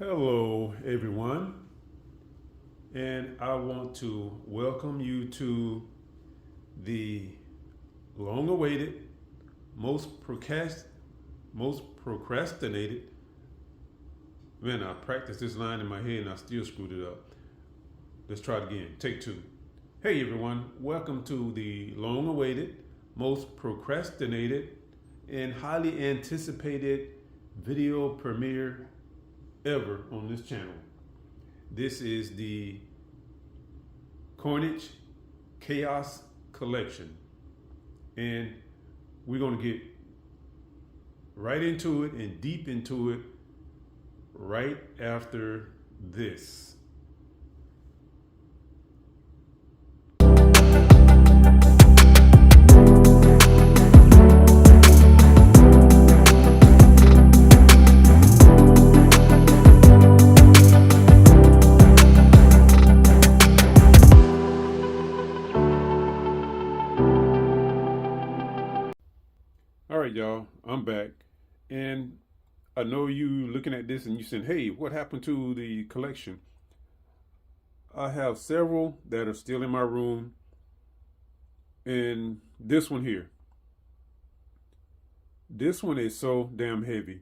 Hello, everyone, and I want to welcome you to the long-awaited, most procrastinated. Man, I practiced this line in my head and I still screwed it up. Let's try it again. Take two. Hey, everyone, welcome to the long-awaited, most procrastinated, and highly anticipated video premiere ever on this channel. This is the Carnage Chaos Collection, and we're going to get right into it and deep into it right after this. All right, y'all, I'm back. And I know you looking at this and you saying, hey, what happened to the collection? I have several that are still in my room. And this one here. This one is so damn heavy.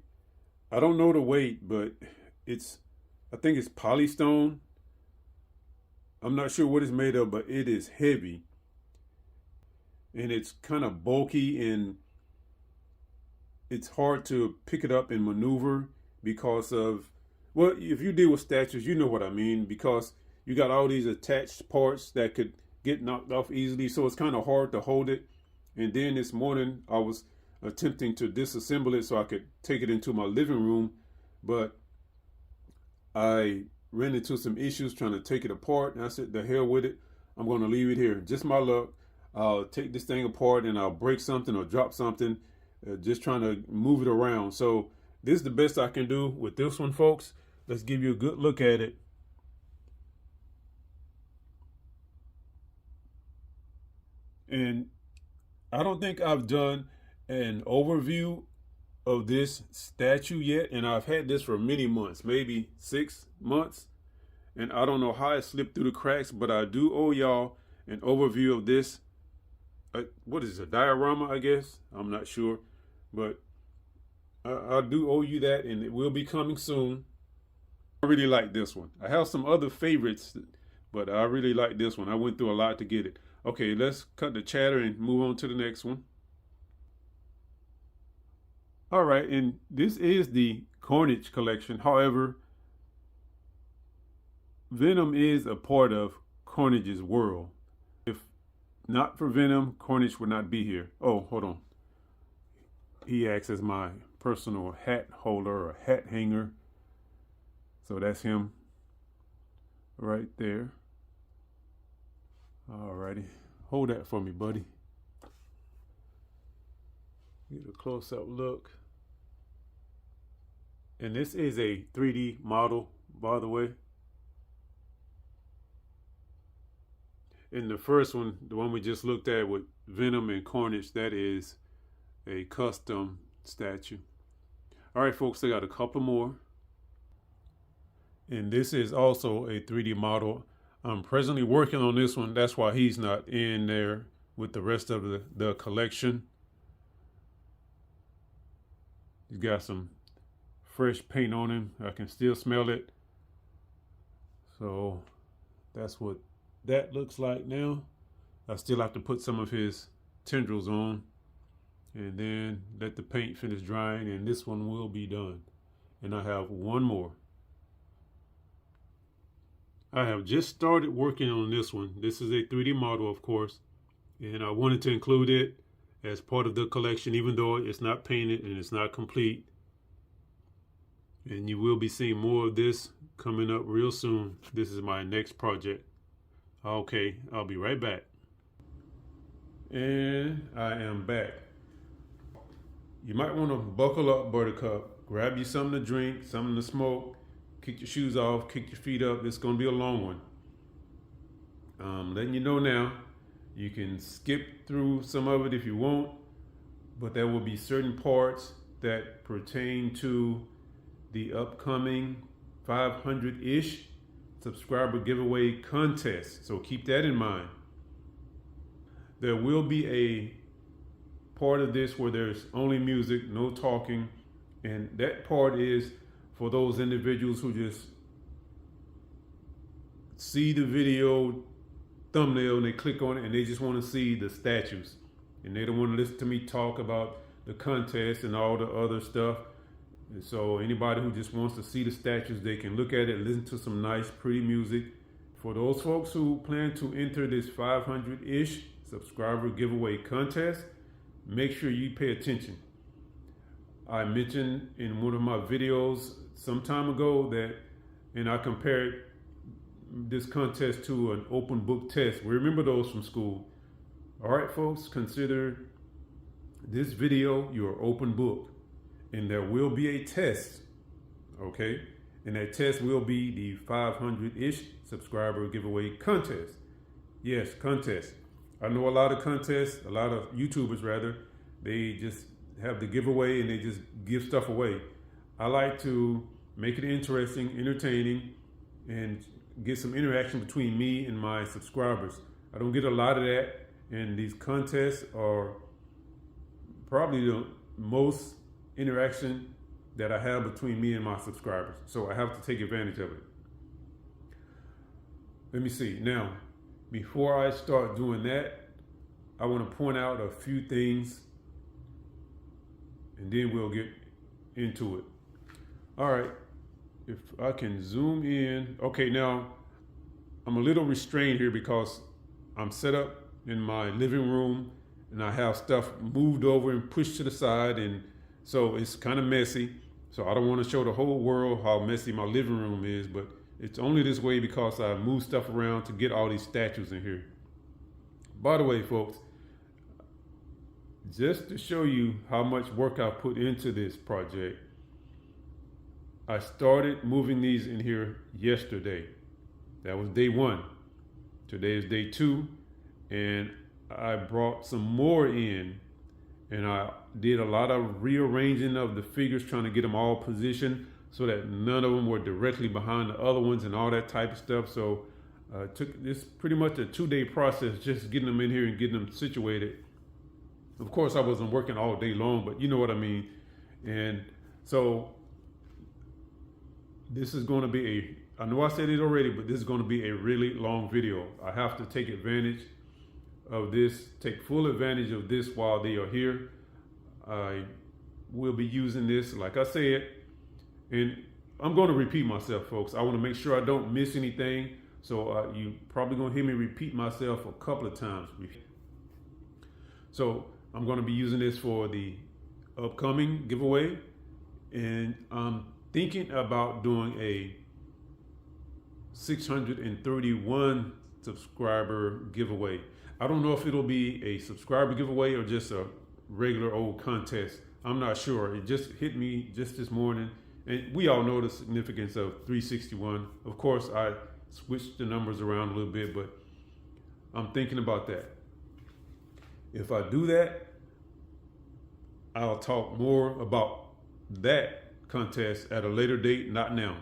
I don't know the weight, but I think it's polystone. I'm not sure what it's made of, but it is heavy. And it's kind of bulky and it's hard to pick it up and maneuver because of, well, if you deal with statues, you know what I mean, because you got all these attached parts that could get knocked off easily. So it's kind of hard to hold it. And then this morning I was attempting to disassemble it so I could take it into my living room, but I ran into some issues trying to take it apart. And I said, the hell with it. I'm going to leave it here. Just my luck. I'll take this thing apart and I'll break something or drop something. Just trying to move it around. So this is the best I can do with this one, folks. Let's give you a good look at it. And I don't think I've done an overview of this statue yet. And I've had this for many months, maybe 6 months. And I don't know how it slipped through the cracks, but I do owe y'all an overview of this. What is it, a diorama, I guess? I'm not sure. But I do owe you that, and it will be coming soon. I really like this one. I have some other favorites, but I really like this one. I went through a lot to get it. Okay, let's cut the chatter and move on to the next one. All right, and this is the Carnage collection. However, Venom is a part of Carnage's world. If not for Venom, Carnage would not be here. Oh, hold on. He acts as my personal hat holder or hat hanger. So that's him right there. Alrighty. Hold that for me, buddy. Get a close-up look. And this is a 3D model, by the way. In the first one, the one we just looked at with Venom and Carnage, that is a custom statue. All right, folks, I got a couple more. And this is also a 3D model. I'm presently working on this one. That's why he's not in there with the rest of the collection. He's got some fresh paint on him. I can still smell it. So that's what that looks like now. I still have to put some of his tendrils on and then let the paint finish drying, and this one will be done. And I have one more. I have just started working on this one. This is a 3D model, of course, and I wanted to include it as part of the collection, even though it's not painted and it's not complete. And you will be seeing more of this coming up real soon. This is my next project. Okay, I'll be right back. And I am back. You might want to buckle up, Buttercup. Grab you something to drink, something to smoke. Kick your shoes off, kick your feet up. It's going to be a long one. Letting you know now, you can skip through some of it if you want, but there will be certain parts that pertain to the upcoming 500-ish subscriber giveaway contest. So keep that in mind. There will be a part of this where there's only music, no talking. And that part is for those individuals who just see the video thumbnail and they click on it and they just want to see the statues. And they don't want to listen to me talk about the contest and all the other stuff. And so anybody who just wants to see the statues, they can look at it, listen to some nice, pretty music. For those folks who plan to enter this 500-ish subscriber giveaway contest, make sure you pay attention. I mentioned in one of my videos some time ago that, and I compared this contest to an open book test. We remember those from school. All right, folks, consider this video your open book, and there will be a test, okay? And that test will be the 500-ish subscriber giveaway contest. Yes, contest. I know a lot of contests, a lot of YouTubers rather, they just have the giveaway and they just give stuff away. I like to make it interesting, entertaining, and get some interaction between me and my subscribers. I don't get a lot of that, and these contests are probably the most interaction that I have between me and my subscribers. So I have to take advantage of it. Let me see. Now, before I start doing that, I want to point out a few things and then we'll get into it. All right, if I can zoom in. Okay, now I'm a little restrained here because I'm set up in my living room and I have stuff moved over and pushed to the side, and so it's kind of messy. So I don't want to show the whole world how messy my living room is, but it's only this way because I move stuff around to get all these statues in here. By the way, folks, just to show you how much work I put into this project, I started moving these in here yesterday. That was day one. Today is day two, and I brought some more in, and I did a lot of rearranging of the figures, trying to get them all positioned so that none of them were directly behind the other ones and all that type of stuff. So it took this pretty much a 2-day process just getting them in here and getting them situated. Of course, I wasn't working all day long, but you know what I mean. And so this is going to be I know I said it already, but this is going to be a really long video. I have to take advantage of this, take full advantage of this while they are here. I will be using this, like I said, and I'm going to repeat myself, folks. I want to make sure I don't miss anything. So you probably going to hear me repeat myself a couple of times. So I'm going to be using this for the upcoming giveaway, and I'm thinking about doing a 631 subscriber giveaway. I don't know if it'll be a subscriber giveaway or just a regular old contest. I'm not sure. It just hit me just this morning, and we all know the significance of 361. Of course, I switched the numbers around a little bit, but I'm thinking about that. If I do that, I'll talk more about that contest at a later date, not now.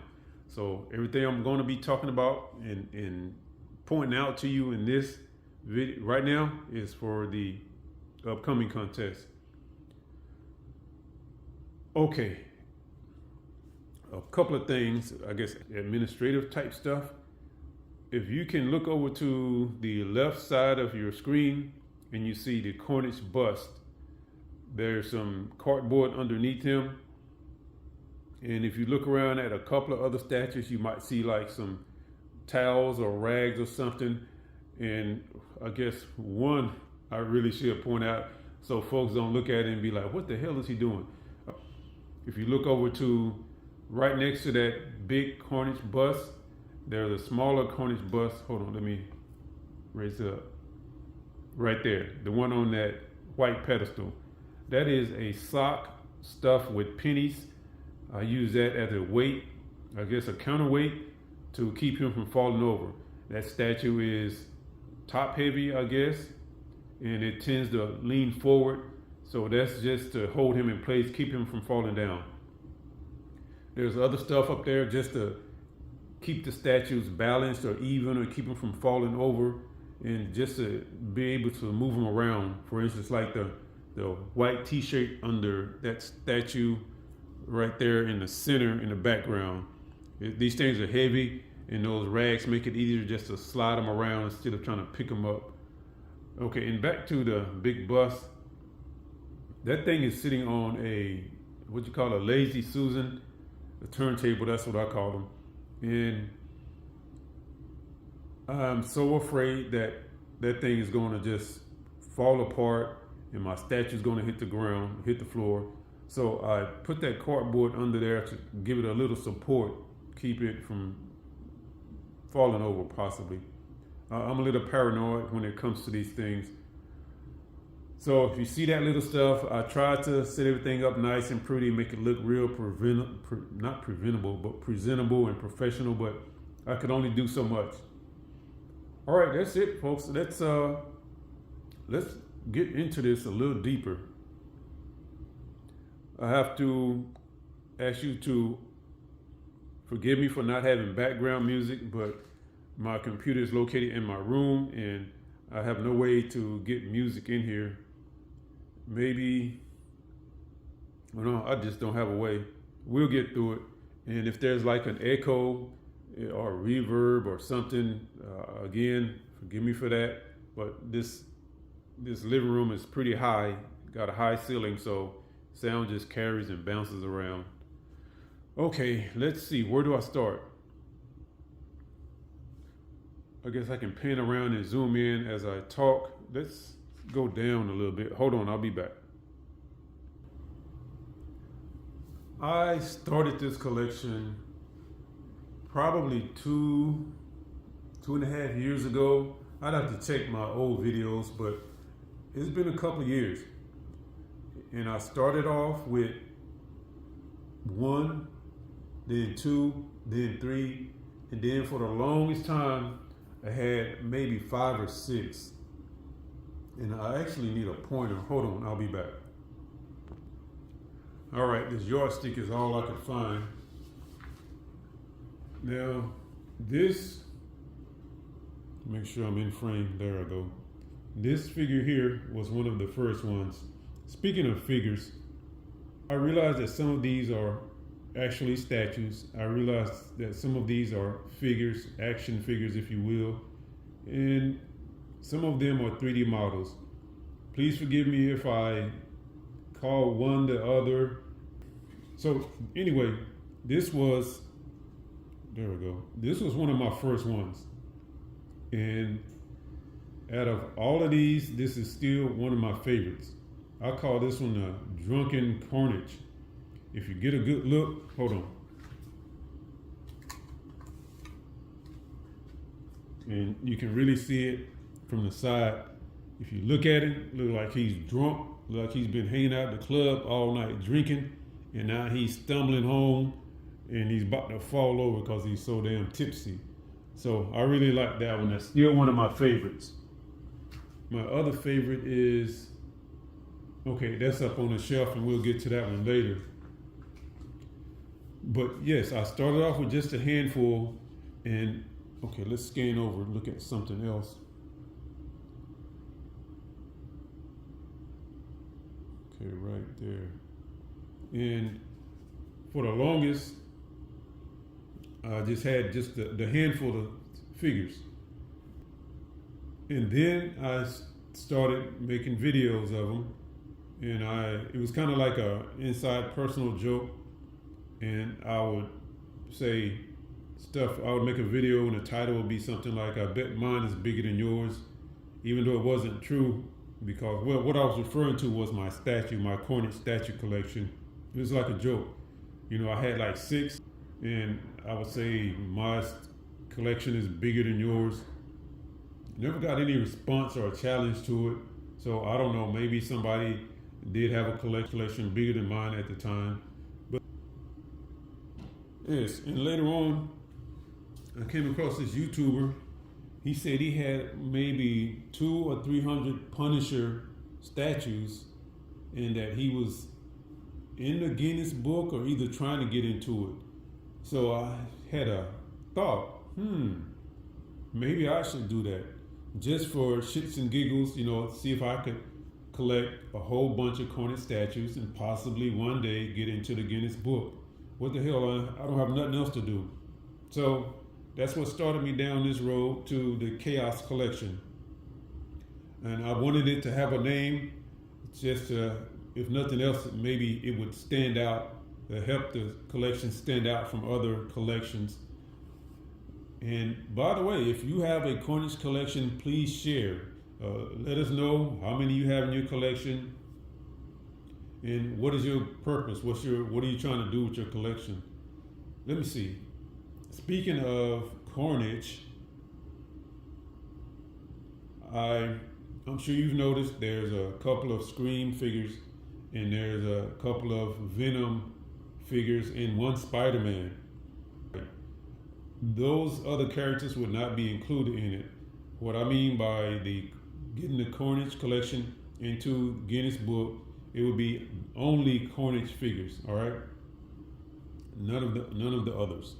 So everything I'm going to be talking about and pointing out to you in this video right now is for the upcoming contest. Okay, a couple of things, I guess administrative type stuff. If you can look over to the left side of your screen and you see the CARNAGE bust, there's some cardboard underneath him. And if you look around at a couple of other statues, you might see like some towels or rags or something. And I guess one I really should point out so folks don't look at it and be like, what the hell is he doing? If you look over to right next to that big CARNAGE bust, there's a smaller CARNAGE bust. Hold on, let me raise it up. Right there, the one on that white pedestal. That is a sock stuffed with pennies. I use that as a weight, I guess a counterweight, to keep him from falling over. That statue is top heavy, I guess, and it tends to lean forward. So that's just to hold him in place, keep him from falling down. There's other stuff up there just to keep the statues balanced or even, or keep them from falling over, and just to be able to move them around. For instance, like the white t-shirt under that statue right there in the center in the background. These things are heavy, and those rags make it easier just to slide them around instead of trying to pick them up. Okay, and back to the big bust. That thing is sitting on a, what you call a Lazy Susan, a turntable, that's what I call them. And I'm so afraid that that thing is going to just fall apart and my statue's going to hit the ground, hit the floor. So I put that cardboard under there to give it a little support, keep it from falling over possibly. I'm a little paranoid when it comes to these things. So if you see that little stuff, I try to set everything up nice and pretty, make it look real not preventable, but presentable and professional, but I could only do so much. All right, that's it, folks. Let's get into this a little deeper. I have to ask you to forgive me for not having background music, but my computer is located in my room and I have no way to get music in here. Maybe, I don't know, I just don't have a way. We'll get through it. And if there's like an echo or reverb or something, again, forgive me for that. But this living room is pretty high, got a high ceiling, so sound just carries and bounces around. Okay, let's see, where do I start? I guess I can pan around and zoom in as I talk. Let's go down a little bit. Hold on, I'll be back. I started this collection probably two and a half years ago. I'd have to check my old videos, but it's been a couple of years. And I started off with 1, then 2, then 3, and then for the longest time, I had maybe 5 or 6. And I actually need a pointer. Hold on, I'll be back. All right, this yardstick is all I could find. Now, this, make sure I'm in frame, there I go. This figure here was one of the first ones. Speaking of figures, I realized that some of these are actually statues. I realized that some of these are figures, action figures if you will, and some of them are 3D models. Please forgive me if I call one the other. So anyway, this was, there we go. This was one of my first ones. And out of all of these, this is still one of my favorites. I call this one a drunken carnage. If you get a good look, hold on. And you can really see it from the side. If you look at it, look like he's drunk, look like he's been hanging out at the club all night drinking, and now he's stumbling home and he's about to fall over because he's so damn tipsy. So I really like that one. That's still one of my favorites. My other favorite is, okay, that's up on the shelf and we'll get to that one later. But yes, I started off with just a handful, and okay, let's scan over and look at something else. Okay, right there. And for the longest, I just had just the handful of figures. And then I started making videos of them. And it was kind of like a inside personal joke. And I would say stuff, I would make a video and the title would be something like, I bet mine is bigger than yours, even though it wasn't true, because, well, what I was referring to was my statue, my carnage statue collection. It was like a joke. You know, I had like 6, and I would say my collection is bigger than yours. Never got any response or a challenge to it. So I don't know, maybe somebody did have a collection bigger than mine at the time. But yes, and later on, I came across this YouTuber. He said he had maybe 200 or 300 Punisher statues, and that he was in the Guinness book or either trying to get into it. So I had a thought, maybe I should do that. Just for shits and giggles, see if I could collect a whole bunch of Cornish statues and possibly one day get into the Guinness Book. What the hell, I don't have nothing else to do. So that's what started me down this road to the Chaos Collection. And I wanted it to have a name, just if nothing else, maybe it would stand out, help the collection stand out from other collections. And by the way, if you have a Cornish collection, please share. Let us know how many you have in your collection, and what is your purpose? What are you trying to do with your collection? Let me see. Speaking of Carnage, I'm sure you've noticed there's a couple of Scream figures, and there's a couple of Venom figures, and one Spider-Man. Those other characters would not be included in it. What I mean by getting the Carnage collection into Guinness Book, it would be only Carnage figures. All right, none of the others.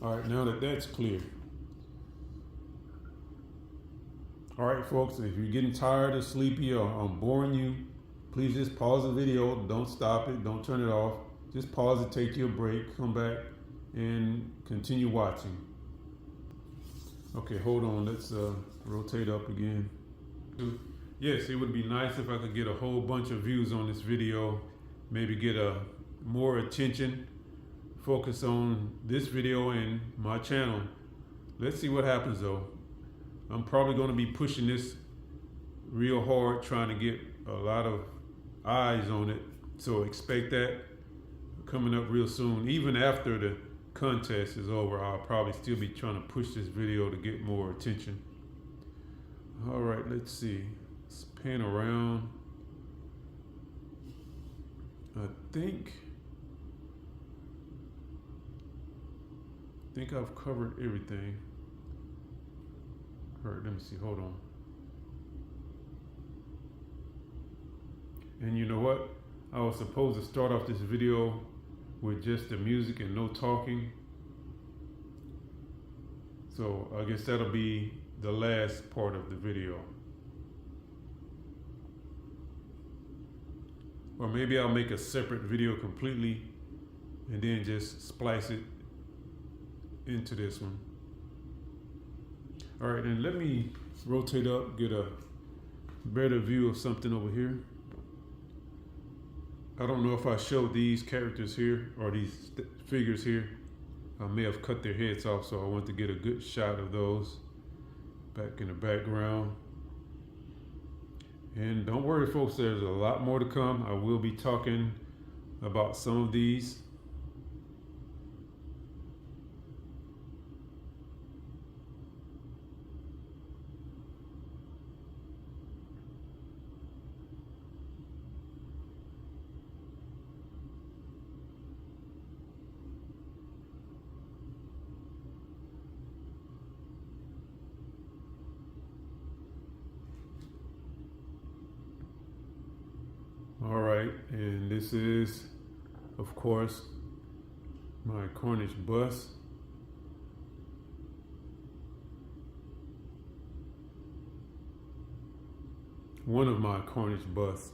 All right, now that that's clear. All right, folks, if you're getting tired or sleepy or I'm boring you, please just pause the video. Don't stop it. Don't turn it off. Just pause it, take your break, come back, and continue watching. Okay, hold on. Let's rotate up again. Yes, it would be nice if I could get a whole bunch of views on this video, maybe get more attention, focus on this video and my channel. Let's see what happens though. I'm probably going to be pushing this real hard, trying to get a lot of eyes on it. So expect that coming up real soon. Even after the contest is over, I'll probably still be trying to push this video to get more attention. All right, let's see. Let's pan around. I think I've covered everything. All right, let me see, hold on. And you know what? I was supposed to start off this video with just the music and no talking. So I guess that'll be the last part of the video. Or maybe I'll make a separate video completely and then just splice it into this one. All right, and let me rotate up, get a better view of something over here. I don't know if I showed these characters here or these figures here. I may have cut their heads off, so I want to get a good shot of those back in the background. And don't worry, folks, there's a lot more to come. I will be talking about some of these. All right, and this is, of course, my Carnage bust. One of my Carnage busts.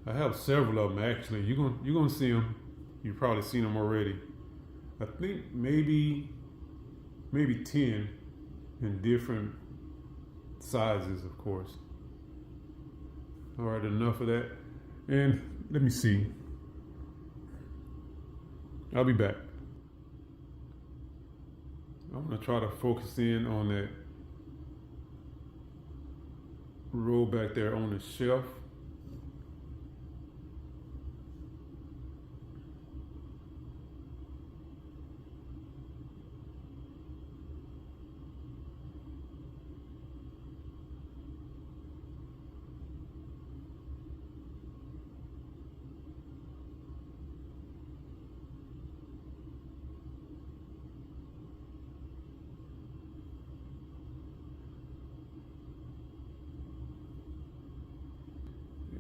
I have several of them actually. You're gonna see them. You've probably seen them already. I think maybe 10 in different sizes, of course. All right, enough of that. And let me see. I'll be back. I'm gonna try to focus in on that row back there on the shelf.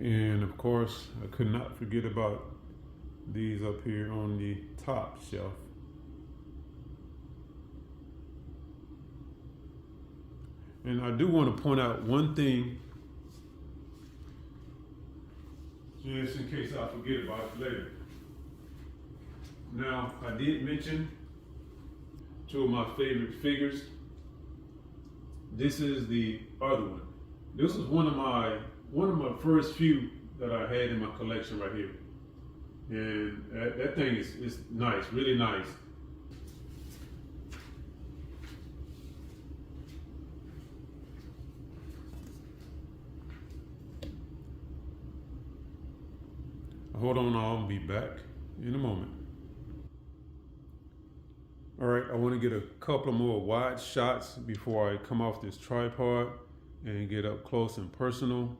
And of course, I could not forget about these up here on the top shelf. And I do want to point out one thing, just in case I forget about it later. Now, I did mention two of my favorite figures. This is the other one. This was one of my first few that I had in my collection right here. And that thing is nice, really nice. Hold on, I'll be back in a moment. All right, I want to get a couple more wide shots before I come off this tripod and get up close and personal.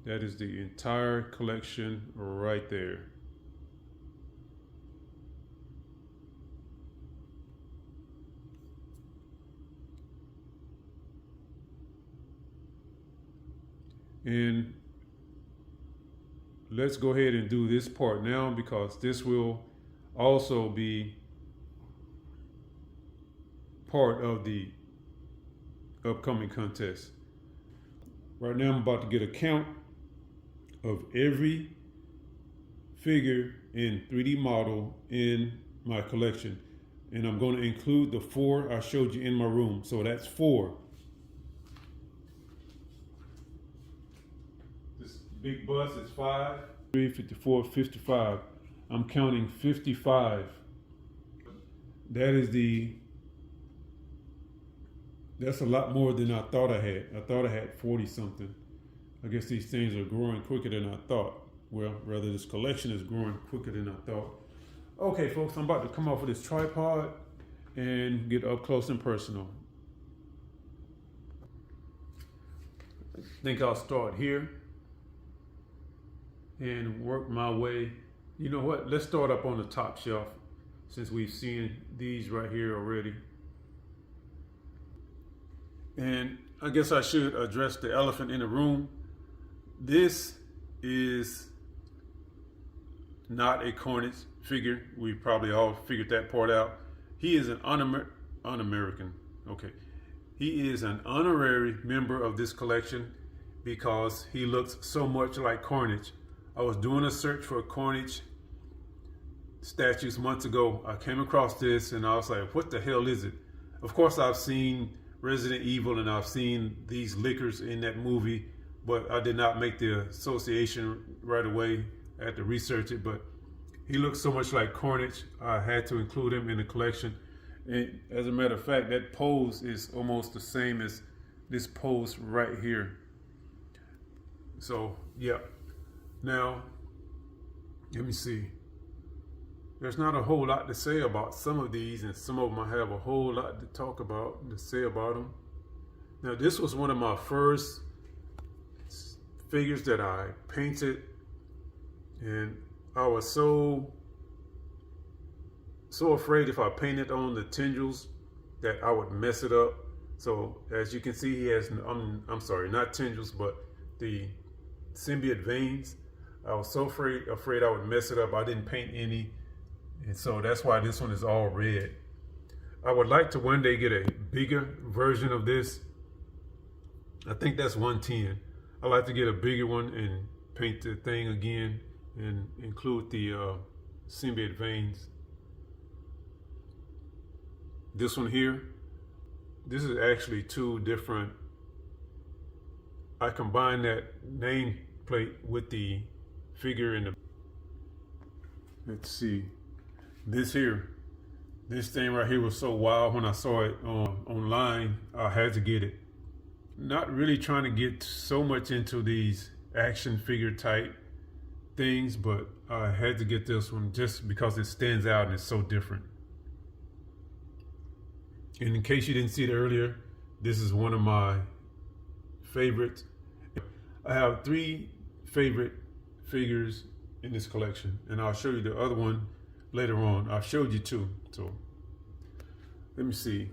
That is the entire collection right there. And let's go ahead and do this part now, because this will also be part of the upcoming contest. Right now I'm about to get a count of every figure in 3D model in my collection, and I'm going to include the 4 I showed you in my room. So that's 4. This big bus is 5, 3, 54, 55. I'm counting 55. That's a lot more than I thought I had. I thought I had 40 something. I guess these things are growing quicker than I thought. Well, rather, this collection is growing quicker than I thought. Okay, folks, I'm about to come off of this tripod and get up close and personal. I think I'll start here and work my way. You know what? Let's start up on the top shelf, since we've seen these right here already. And I guess I should address the elephant in the room. This is not a CARNAGE figure. We probably all figured that part out. He is an un-American. Okay. He is an honorary member of this collection because he looks so much like CARNAGE. I was doing a search for CARNAGE statues months ago. I came across this and I was like, what the hell is it? Of course, I've seen Resident Evil and I've seen these liquors in that movie, but I did not make the association right away. I had to research it, but he looks so much like CARNAGE, I had to include him in the collection. And as a matter of fact, that pose is almost the same as this pose right here. So, yeah. Now, let me see. There's not a whole lot to say about some of these, and some of them I have a whole lot to talk about, to say about them. Now, this was one of my first figures that I painted, and I was so afraid if I painted on the tendrils that I would mess it up. So, as you can see, he has, I'm sorry, not tendrils, but the symbiote veins. I was so afraid I would mess it up. I didn't paint any. And so that's why this one is all red. I would like to one day get a bigger version of this. I think that's 110. I'd like to get a bigger one and paint the thing again and include the symbiote veins. This one here, this is actually 2 different. I combined that nameplate with the figure in the, let's see. This thing right here was so wild when I saw it online. I had to get it. Not really trying to get so much into these action figure type things, but I had to get this one just because it stands out and it's so different. And in case you didn't see it earlier, this is one of my favorites. I have 3 favorite figures in this collection, and I'll show you the other one later on. I showed you 2, so let me see.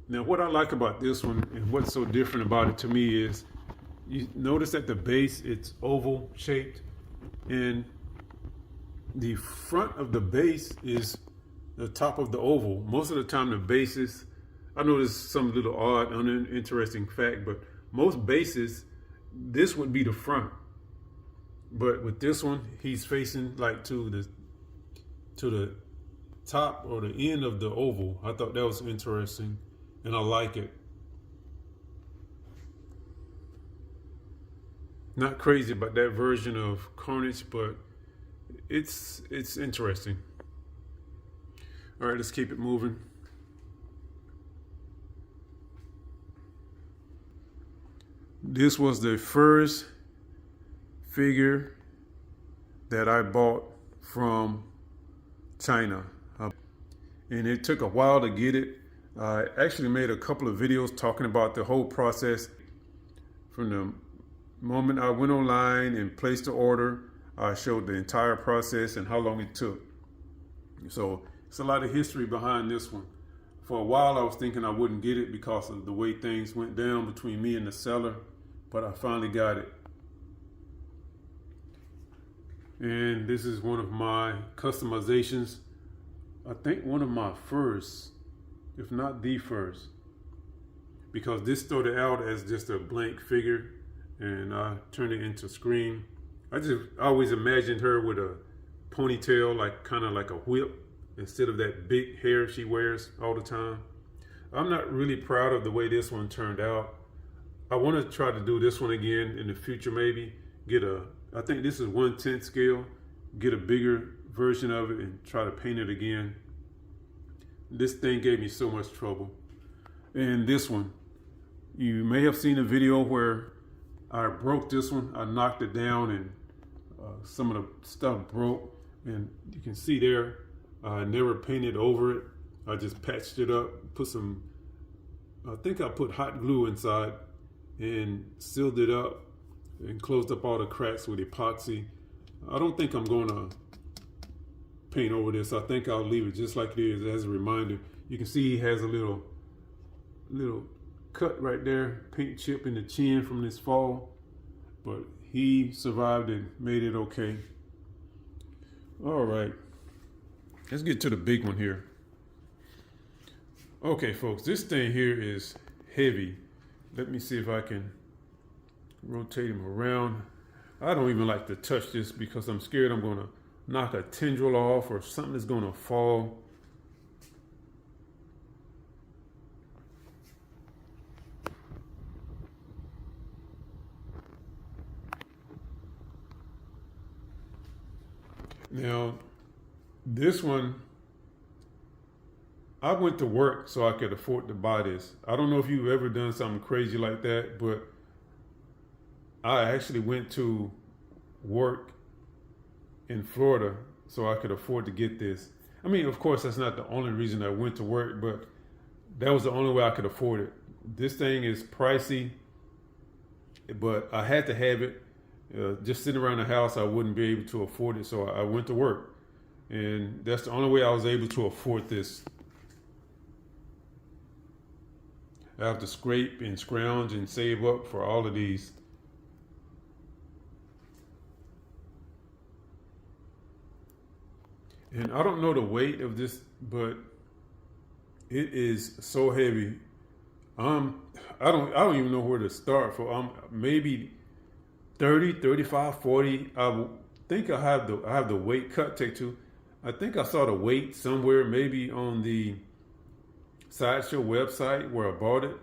Now, what I like about this one and what's so different about it to me is you notice at the base it's oval shaped, and the front of the base is the top of the oval. Most of the time the bases I know this is some little odd, uninteresting fact, but most bases, this would be the front. But with this one, he's facing like to the top or the end of the oval. I thought that was interesting, and I like it. Not crazy about that version of Carnage, but it's interesting. All right, let's keep it moving. This was the first figure that I bought from China. And it took a while to get it. I actually made a couple of videos talking about the whole process. From the moment I went online and placed the order, I showed the entire process and how long it took. So it's a lot of history behind this one. For a while I was thinking I wouldn't get it because of the way things went down between me and the seller, but I finally got it. And this is one of my customizations. I think one of my first, if not the first, because this started out as just a blank figure and I turned it into Scream. I always imagined her with a ponytail, like kind of like a whip, instead of that big hair she wears all the time. I'm not really proud of the way this one turned out. I want to try to do this one again in the future, maybe. I think this is 1/10 scale, get a bigger version of it and try to paint it again. This thing gave me so much trouble. And this one, you may have seen a video where I broke this one. I knocked it down and some of the stuff broke. And you can see there, I never painted over it. I just patched it up, I think I put hot glue inside and sealed it up and closed up all the cracks with epoxy. I don't think I'm gonna paint over this. I think I'll leave it just like it is as a reminder. You can see he has a little cut right there, paint chip in the chin from this fall, but he survived and made it okay. All right, let's get to the big one here. Okay, folks, this thing here is heavy. Let me see if I can rotate him around. I don't even like to touch this because I'm scared I'm gonna knock a tendril off or something is gonna fall. Now, this one, I went to work so I could afford to buy this. I don't know if you've ever done something crazy like that, but I actually went to work in Florida so I could afford to get this. I mean, of course, that's not the only reason I went to work, but that was the only way I could afford it. This thing is pricey, but I had to have it. Just sitting around the house, I wouldn't be able to afford it, so I went to work. And that's the only way I was able to afford this. I have to scrape and scrounge and save up for all of these. And I don't know the weight of this, but it is so heavy. I don't even know where to start for. Maybe 30, 35, 40. I think I have the weight cut take to. I think I saw the weight somewhere, maybe on the Sideshow website where I bought it.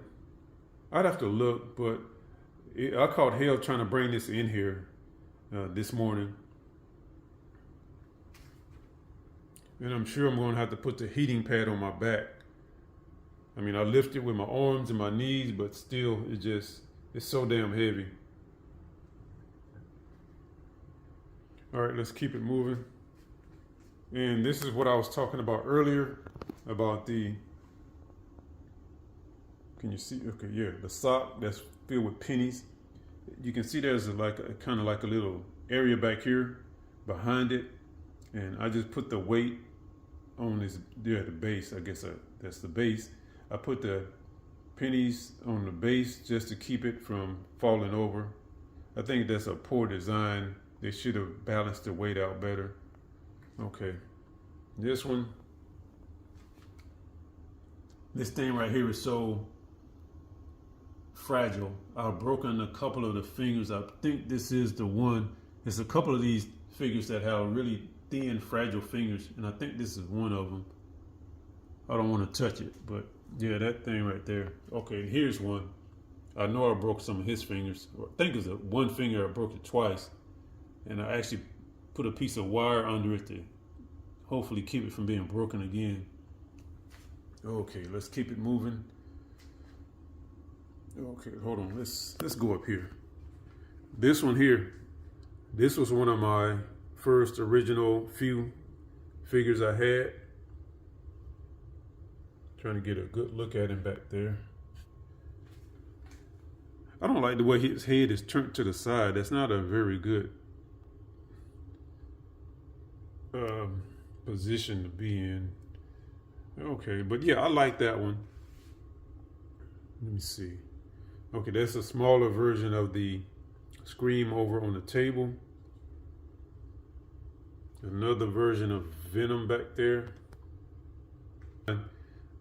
I'd have to look, but I caught hell trying to bring this in here this morning. And I'm sure I'm going to have to put the heating pad on my back. I mean, I lift it with my arms and my knees, but still, it's so damn heavy. All right, let's keep it moving. And this is what I was talking about earlier, about can you see? Okay, yeah, the sock that's filled with pennies. You can see there's kind of like a little area back here behind it. And I just put the weight on this, the base. I guess that's the base. I put the pennies on the base just to keep it from falling over. I think that's a poor design. They should have balanced the weight out better. Okay, this one, This thing right here is so fragile. I've broken a couple of the fingers. I think this is the one. There's a couple of these figures that have really thin, fragile fingers, and I think this is one of them. I don't want to touch it, but yeah, that thing right there. Okay, here's one. I know I broke some of his fingers. I think it's one finger. I broke it twice, and I actually put a piece of wire under it to hopefully keep it from being broken again. Okay, let's keep it moving. Okay, hold on. Let's go up here. This one here. This was one of my first original few figures I had. Trying to get a good look at him back there. I don't like the way his head is turned to the side. That's not a very good position to be in. Okay, but yeah, I like that one. Let me see. Okay, that's a smaller version of the Scream over on the table. Another version of Venom back there.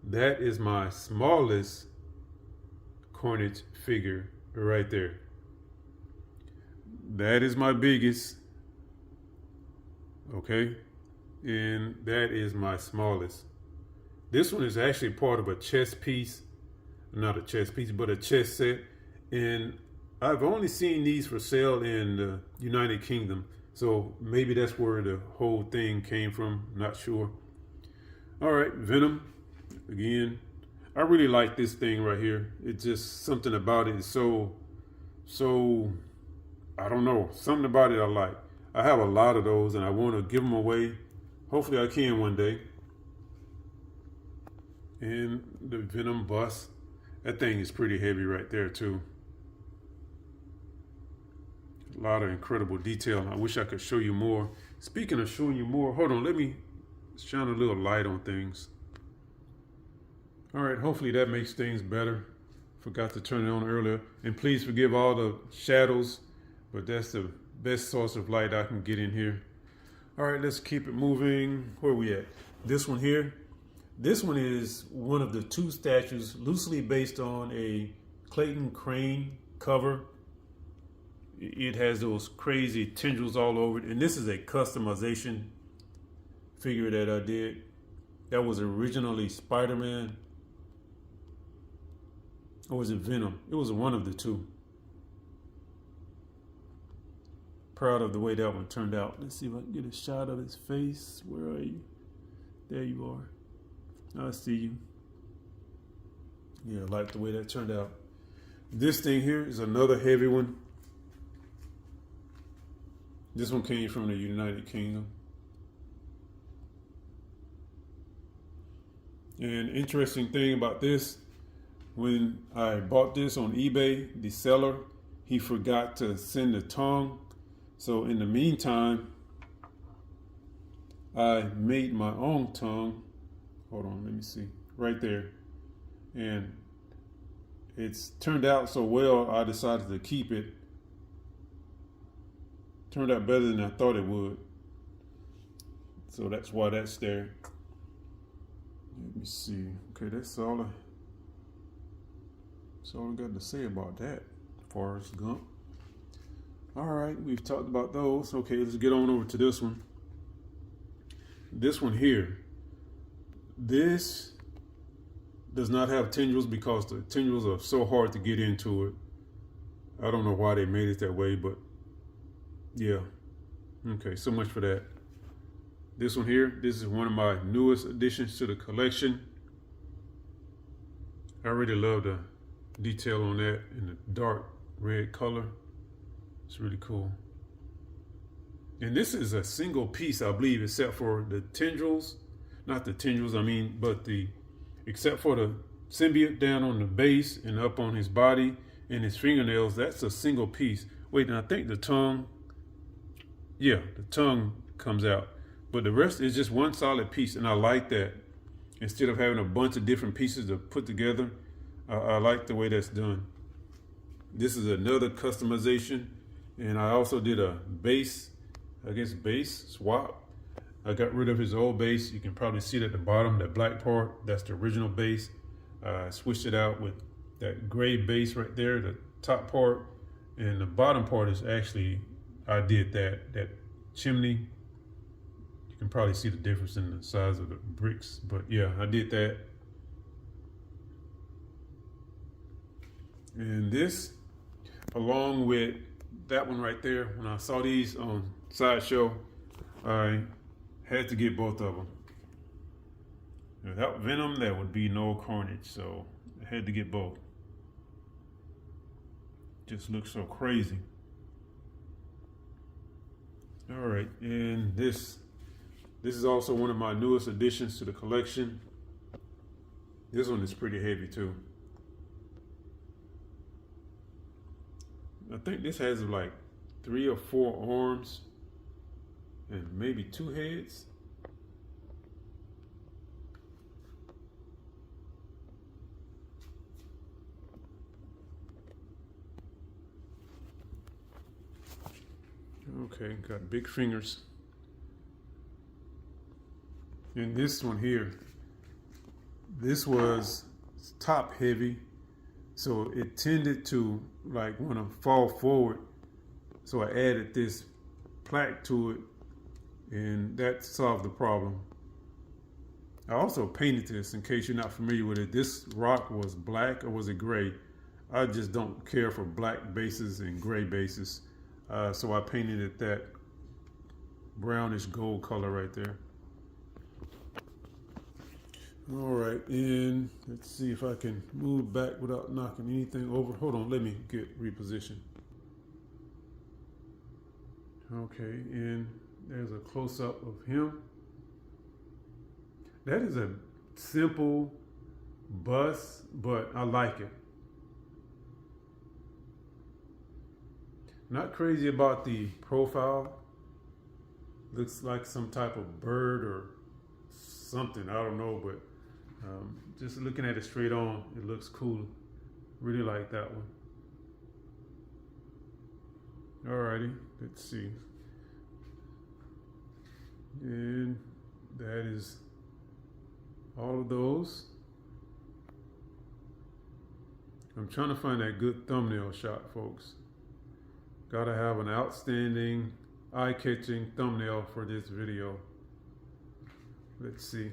That is my smallest Carnage figure right there. That is my biggest. Okay, and that is my smallest. This one is actually part of a chess piece. Not a chess piece, but a chess set. And I've only seen these for sale in the United Kingdom. So maybe that's where the whole thing came from. Not sure. All right, Venom. Again, I really like this thing right here. It's just something about it is so, I don't know. Something about it I like. I have a lot of those and I want to give them away. Hopefully I can one day. And the Venom bust. That thing is pretty heavy right there too. A lot of incredible detail. I wish I could show you more. Speaking of showing you more, hold on, let me shine a little light on things. All right, hopefully that makes things better. Forgot to turn it on earlier. And please forgive all the shadows, but that's the best source of light I can get in here. All right, let's keep it moving. Where are we at? This one here. This one is one of the two statues loosely based on a Clayton Crane cover. It has those crazy tendrils all over it. And this is a customization figure that I did. That was originally Spider-Man. Or was it Venom? It was one of the two. Proud of the way that one turned out. Let's see if I can get a shot of his face. Where are you? There you are. I see you. Yeah, I like the way that turned out. This thing here is another heavy one. This one came from the United Kingdom. And interesting thing about this, when I bought this on eBay, the seller, he forgot to send the tongue. So in the meantime, I made my own tongue. Hold on, let me see. Right there. And it's turned out so well, I decided to keep it. Turned out better than I thought it would. So that's why that's there. Let me see. Okay, that's all I got to say about that. Forrest Gump. All right, we've talked about those. Okay, let's get on over to this one. This one here. This does not have tendrils because the tendrils are so hard to get into it. I don't know why they made it that way, but yeah. Okay, so much for that. This one here, this is one of my newest additions to the collection. I really love the detail on that in the dark red color. It's really cool. And this is a single piece, I believe, except for the tendrils. Not the tendrils, I mean, but except for the symbiote down on the base and up on his body and his fingernails, that's a single piece. Wait, and I think the tongue, yeah, the tongue comes out. But the rest is just one solid piece, and I like that. Instead of having a bunch of different pieces to put together, I like the way that's done. This is another customization, and I also did a base, I guess base swap. I got rid of his old base. You can probably see it at the bottom, that black part, that's the original base. I switched it out with that gray base right there, the top part, and the bottom part is actually, I did that chimney. You can probably see the difference in the size of the bricks, but yeah, I did that. And this, along with that one right there, when I saw these on Sideshow, I had to get both of them. Without Venom, there would be no Carnage, so I had to get both. Just looks so crazy. All right, and this is also one of my newest additions to the collection. This one is pretty heavy too. I think this has like 3 or 4 arms and maybe 2 heads. Okay, got big fingers. And this one here, this was top heavy, so it tended to like want to fall forward. So I added this plaque to it, and that solved the problem. I also painted this, in case you're not familiar with it. This rock was black, or was it gray? I just don't care for black bases and gray bases. So I painted it that brownish gold color right there. All right, and let's see if I can move back without knocking anything over. Hold on, let me get repositioned. Okay, and there's a close-up of him. That is a simple bust, but I like it. Not crazy about the profile. Looks like some type of bird or something, I don't know, but just looking at it straight on, it looks cool. Really like that one. Alrighty, let's see. And that is all of those. I'm trying to find that good thumbnail shot, folks. Gotta have an outstanding, eye-catching thumbnail for this video. Let's see.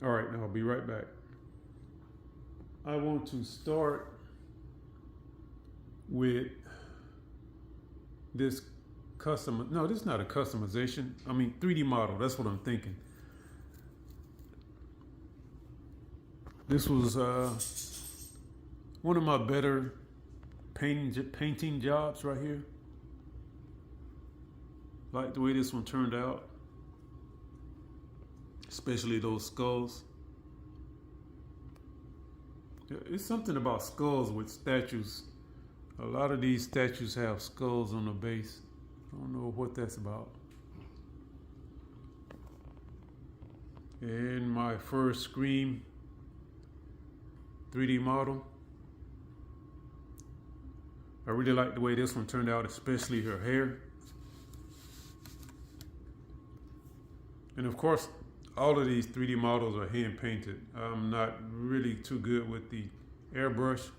All right, now I'll be right back. I want to start with this no, this is not a customization. I mean, 3D model, that's what I'm thinking. This was one of my better painting jobs right here. Like the way this one turned out. Especially those skulls. It's something about skulls with statues. A lot of these statues have skulls on the base. I don't know what that's about. And my first Scream 3D model. I really like the way this one turned out, especially her hair. And of course, all of these 3D models are hand painted. I'm not really too good with the airbrush.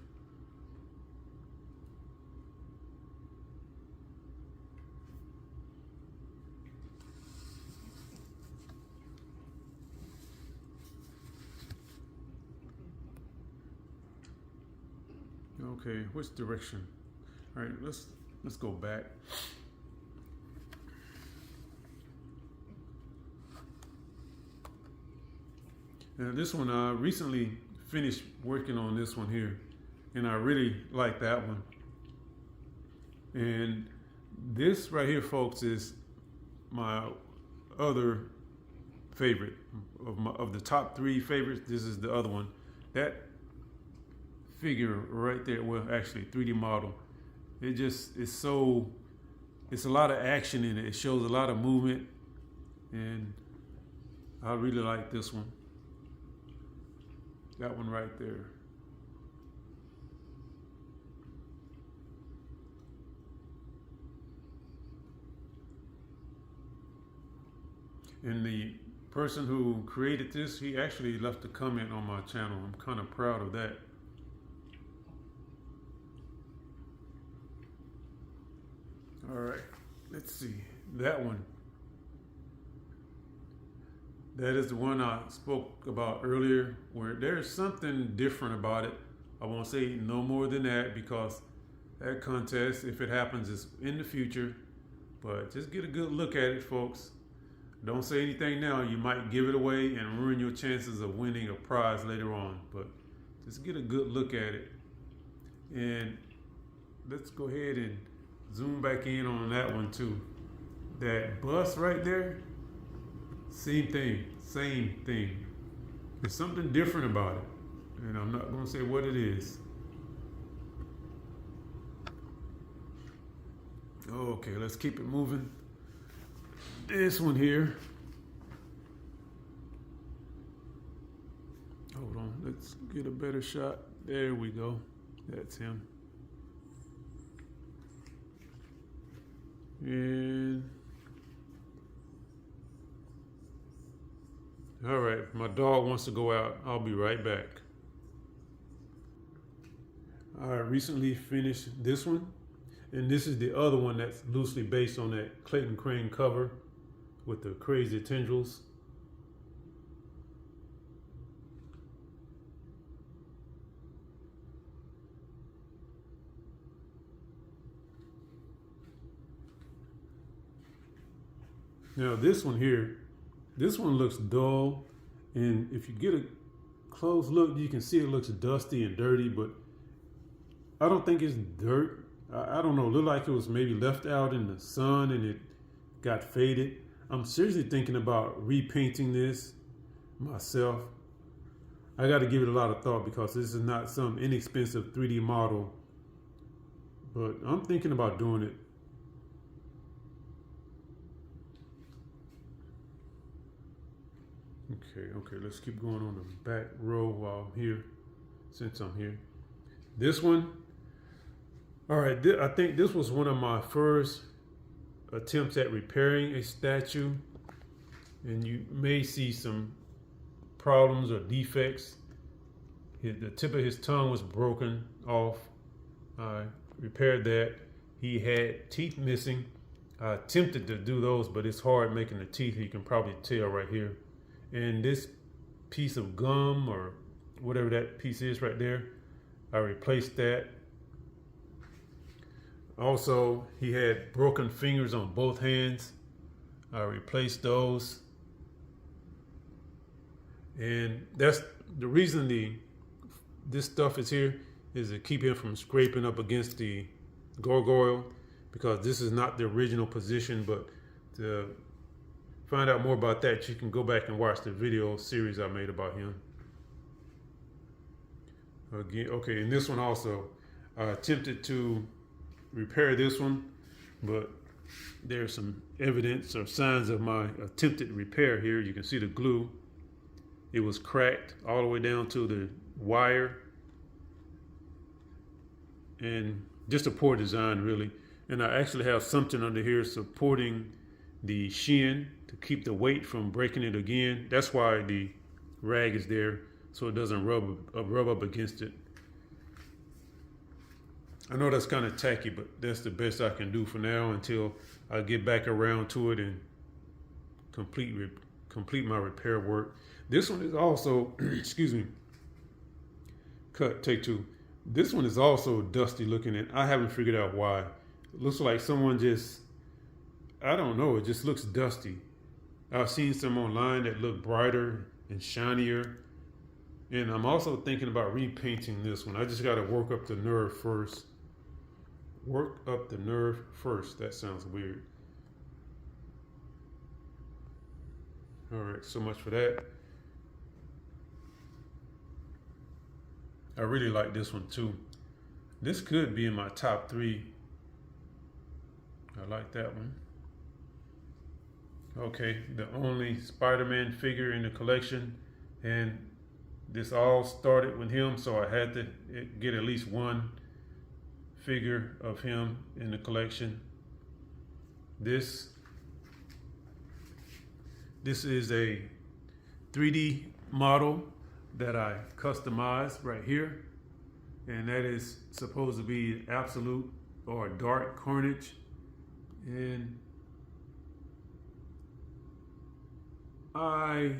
Okay, which direction? All right, let's go back. Now this one, I recently finished working on this one here, and I really like that one. And this right here, folks, is my other favorite of the top 3 favorites. This is the other one. That figure right there, well, actually 3D model, it's a lot of action in it. It shows a lot of movement, and I really like this one. That one right there. And the person who created this, he actually left a comment on my channel. I'm kind of proud of that. All right, let's see. That one. That is the one I spoke about earlier, where there's something different about it. I won't say no more than that, because that contest, if it happens, is in the future. But just get a good look at it, folks. Don't say anything now. You might give it away and ruin your chances of winning a prize later on. But just get a good look at it. And let's go ahead and zoom back in on that one too. That bus right there, same thing. There's something different about it. And I'm not going to say what it is. Okay, let's keep it moving. This one here. Hold on, let's get a better shot. There we go. That's him. And all right, my dog wants to go out. I'll be right back. I recently finished this one, and this is the other one that's loosely based on that Clayton Crane cover with the crazy tendrils. Now this one here, this one looks dull, and if you get a close look, you can see it looks dusty and dirty, but I don't think it's dirt. I don't know, it looked like it was maybe left out in the sun and it got faded. I'm seriously thinking about repainting this myself. I got to give it a lot of thought, because this is not some inexpensive 3D model, but I'm thinking about doing it. Okay, let's keep going on the back row while I'm here, since I'm here. This one, all right, I think this was one of my first attempts at repairing a statue, and you may see some problems or defects. The tip of his tongue was broken off. I repaired that. He had teeth missing. I attempted to do those, but it's hard making the teeth. You can probably tell right here. And this piece of gum, or whatever that piece is right there, I replaced that. Also, he had broken fingers on both hands. I replaced those. And that's the reason this stuff is here, is to keep him from scraping up against the gargoyle, because this is not the original position. But to find out more about that, you can go back and watch the video series I made about him. Again, okay, and this one also, I attempted to repair this one, but there's some evidence or signs of my attempted repair here. You can see the glue. It was cracked all the way down to the wire, and just a poor design, really. And I actually have something under here supporting the shin to keep the weight from breaking it again. That's why the rag is there, so it doesn't rub up against it. I know that's kind of tacky, but that's the best I can do for now until I get back around to it and complete my repair work. This one is also, excuse me, take two. This one is also dusty looking, and I haven't figured out why. It looks like someone just, I don't know, it just looks dusty. I've seen some online that look brighter and shinier. And I'm also thinking about repainting this one. I just got to work up the nerve first. Work up the nerve first. That sounds weird. All right, so much for that. I really like this one too. This could be in my top 3. I like that one. Okay, the only Spider-Man figure in the collection, and this all started with him, so I had to get at least one figure of him in the collection. This is a 3D model that I customized right here, and that is supposed to be absolute or dark carnage. And I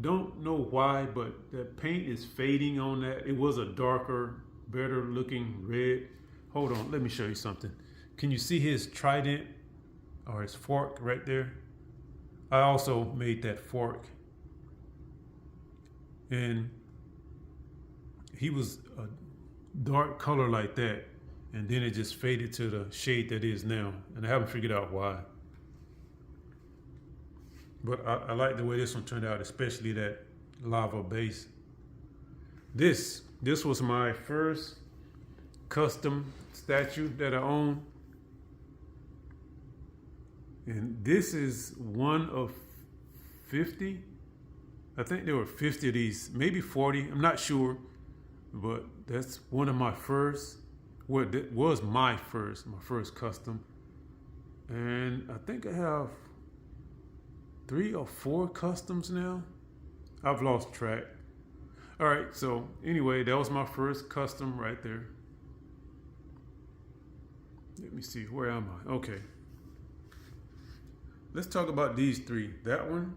don't know why, but the paint is fading on that. It was a darker, better looking red. Hold on, let me show you something. Can you see his trident or his fork right there? I also made that fork, and he was a dark color like that, and then it just faded to the shade that is now, and I haven't figured out why. But I like the way this one turned out, especially that lava base. This was my first custom statue that I own. And this is one of 50. I think there were 50 of these, maybe 40, I'm not sure. But that's one of my first, well, that was my first custom. And I think I have 3 or 4 customs now. I've lost track. All right, so anyway, that was my first custom right there. Let me see, where am I? Okay. Let's talk about these 3. That one,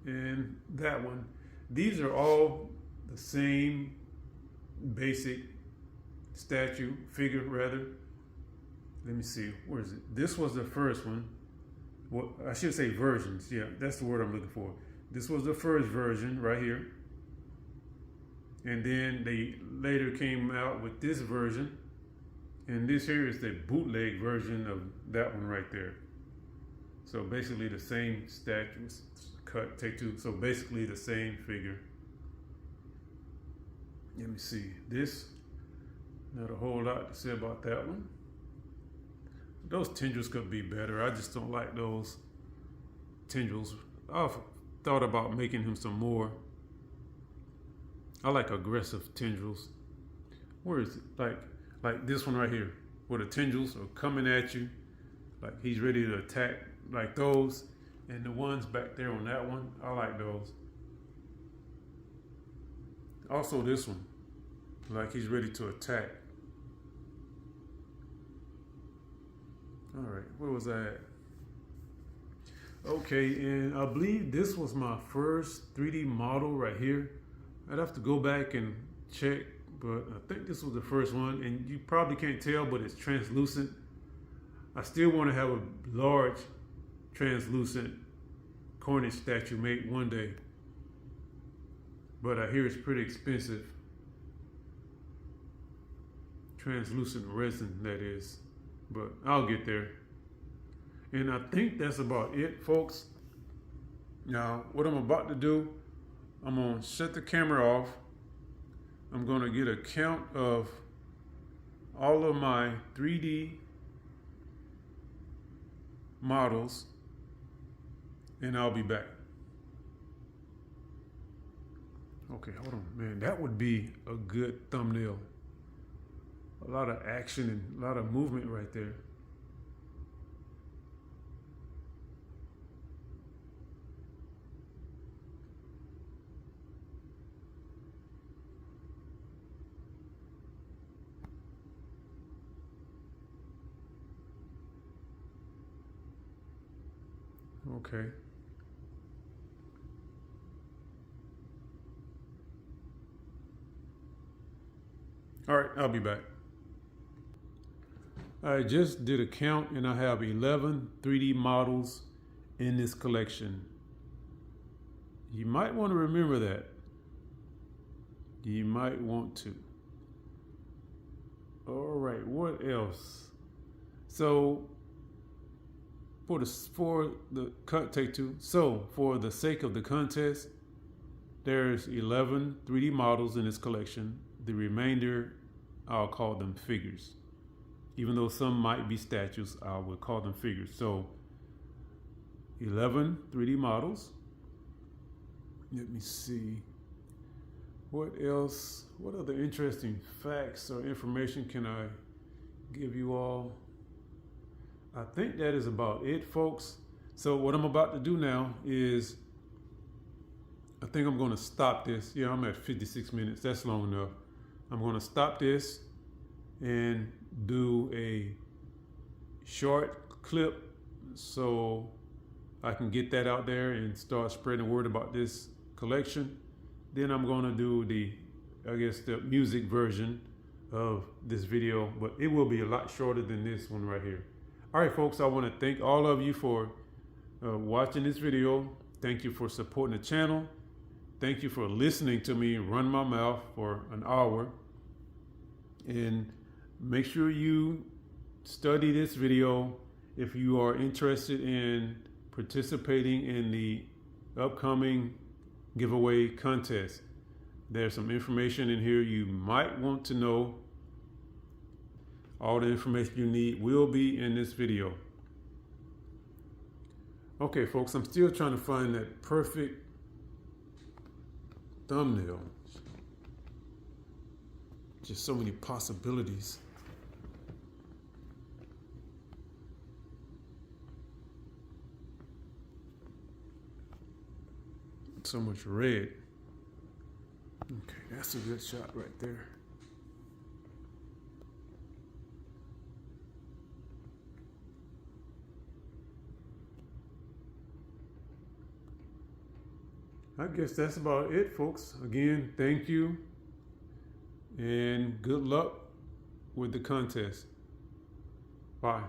and that one. These are all the same basic statue, figure rather. Let me see, where is it? This was the first one. Well, I should say versions. Yeah, that's the word I'm looking for. This was the first version right here. And then they later came out with this version. And this here is the bootleg version of that one right there. So basically the same statues, cut, take 2. So basically the same figure. Let me see. This, not a whole lot to say about that one. Those tendrils could be better. I just don't like those tendrils. I've thought about making him some more. I like aggressive tendrils. Where is it? Like this one right here, where the tendrils are coming at you, like he's ready to attack, like those. And the ones back there on that one, I like those. Also this one, like he's ready to attack. All right, where was I at? Okay, and I believe this was my first 3D model right here. I'd have to go back and check, but I think this was the first one, and you probably can't tell, but it's translucent. I still want to have a large translucent carnage statue made one day, but I hear it's pretty expensive. Translucent resin, that is, but I'll get there. And I think that's about it, folks. Now, what I'm about to do, I'm gonna shut the camera off. I'm gonna get a count of all of my 3D models, and I'll be back. Okay, hold on, man. That would be a good thumbnail. A lot of action and a lot of movement right there. Okay. All right, I'll be back. I just did a count and I have 11 3D models in this collection. You might want to remember that. You might want to. All right, what else? So for the cut take 2. So for the sake of the contest, there's 11 3D models in this collection. The remainder, I'll call them figures. Even though some might be statues, I would call them figures. So 11 3D models. Let me see. What else? What other interesting facts or information can I give you all? I think that is about it, folks. So what I'm about to do now is, I think I'm going to stop this. Yeah, I'm at 56 minutes. That's long enough. I'm going to stop this and do a short clip so I can get that out there and start spreading word about this collection. Then I'm going to do the music version of this video, but it will be a lot shorter than this one right here. All right, folks, I want to thank all of you for watching this video. Thank you for supporting the channel. Thank you for listening to me run my mouth for an hour. And make sure you study this video if you are interested in participating in the upcoming giveaway contest. There's some information in here you might want to know. All the information you need will be in this video. Okay, folks, I'm still trying to find that perfect thumbnail. Just so many possibilities. So much red. Okay, that's a good shot right there. I guess that's about it, folks. Again, thank you and good luck with the contest. Bye.